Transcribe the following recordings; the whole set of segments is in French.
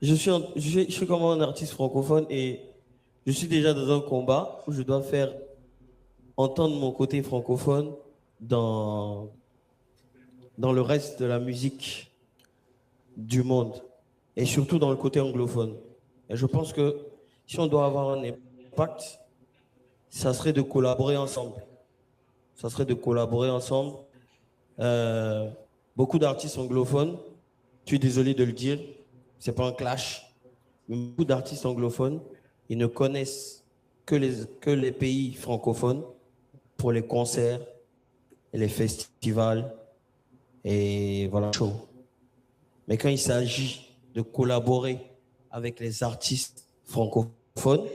Je suis comme un artiste francophone et je suis déjà dans un combat où je dois faire entendre mon côté francophone dans, dans le reste de la musique du monde et surtout dans le côté anglophone. Et je pense que si on doit avoir un impact, ça serait de collaborer ensemble. Ça serait de collaborer ensemble. Euh, Beaucoup d'artistes anglophones, je suis désolé de le dire, c'est pas un clash, mais beaucoup d'artistes anglophones, ils ne connaissent que les pays francophones pour les concerts et les festivals et voilà, show. Mais quand il s'agit de collaborer avec les artistes francophones,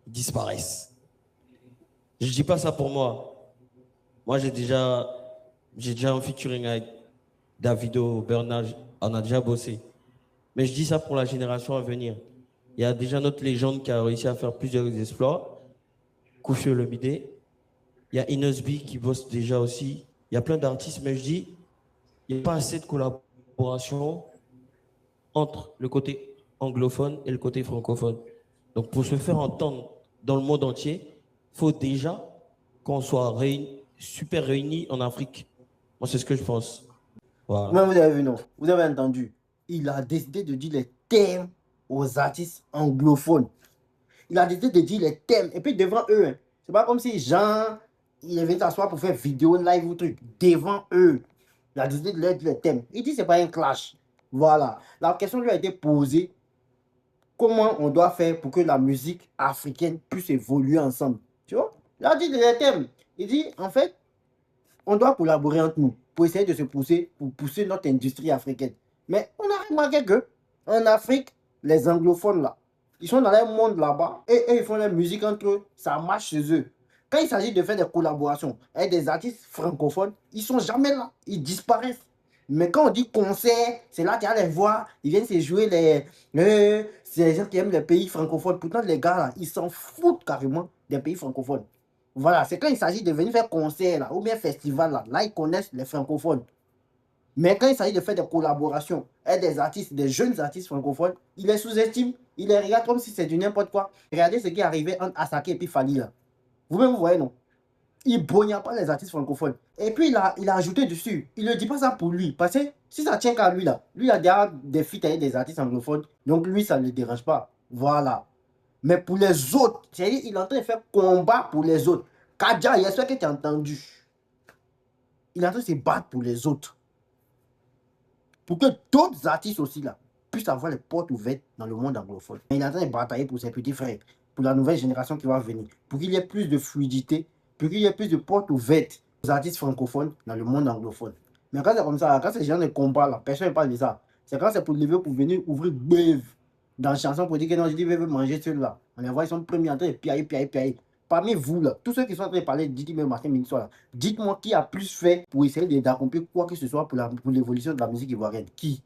ils disparaissent. Je ne dis pas ça pour moi. Moi, j'ai déjà un featuring avec Davido, Bernard, on a déjà bossé. Mais je dis ça pour la génération à venir. Il y a déjà notre légende qui a réussi à faire plusieurs exploits. Koufi Olomide. Il y a Inosby qui bosse déjà aussi. Il y a plein d'artistes, mais je dis, il n'y a pas assez de collaboration entre le côté anglophone et le côté francophone. Donc, pour se faire entendre dans le monde entier, il faut déjà qu'on soit super réunis en Afrique. Moi, c'est ce que je pense. Voilà. Mais vous avez vu, non? Vous avez entendu. Il a décidé de dire les thèmes aux artistes anglophones. Il a décidé de dire les thèmes. Et puis devant eux, hein. C'est pas comme si Jean, il est venu s'asseoir pour faire vidéo, live ou truc. Devant eux. Il a décidé de leur dire les thèmes. Il dit c'est pas un clash. Voilà. La question lui a été posée. Comment on doit faire pour que la musique africaine puisse évoluer ensemble? Tu vois? Il a dit les thèmes. Il dit, en fait, on doit collaborer entre nous pour essayer de se pousser, pour pousser notre industrie africaine. Mais on a remarqué que en Afrique, les anglophones là, ils sont dans leur monde là-bas et ils font la musique entre eux, ça marche chez eux. Quand il s'agit de faire des collaborations avec des artistes francophones, ils sont jamais là, ils disparaissent. Mais quand on dit concert, c'est là que tu vas les voir, ils viennent se jouer c'est les gens qui aiment les pays francophones. Pourtant, les gars là, ils s'en foutent carrément des pays francophones. Voilà, c'est quand il s'agit de venir faire concert là, ou bien festival là, ils connaissent les francophones. Mais quand il s'agit de faire des collaborations avec des artistes, des jeunes artistes francophones, il les sous-estime, il les regarde comme si c'est du n'importe quoi. Regardez ce qui est arrivé entre Asake et puis Fali là. Vous-même, vous voyez, non? Il ne pas les artistes francophones. Et puis, il a ajouté dessus. Il ne dit pas ça pour lui. Parce que si ça tient qu'à lui là, lui il a déjà des feats avec des artistes anglophones. Donc lui, ça ne le dérange pas. Voilà. Mais pour les autres, c'est-à-dire il est en train de faire combat pour les autres. Kadja, j'espère que tu as entendu. Il est en train de se battre pour les autres. Pour que d'autres artistes aussi là puissent avoir les portes ouvertes dans le monde anglophone. Il est en train de batailler pour ses petits frères, pour la nouvelle génération qui va venir, pour qu'il y ait plus de fluidité, pour qu'il y ait plus de portes ouvertes aux artistes francophones dans le monde anglophone. Mais quand c'est comme ça, quand c'est genre de combat là, personne ne parle de ça. C'est quand c'est pour lever, pour venir ouvrir beuve dans la chanson pour dire que non, je dis, veut manger celui-là. On les voit, ils sont premiers en train de piailler, piailler, piailler. Parmi vous, là, tous ceux qui sont en train de parler, dites-moi Martin Minsoir, dites-moi qui a plus fait pour essayer d'accomplir quoi que ce soit pour l'évolution de la musique ivoirienne. Qui?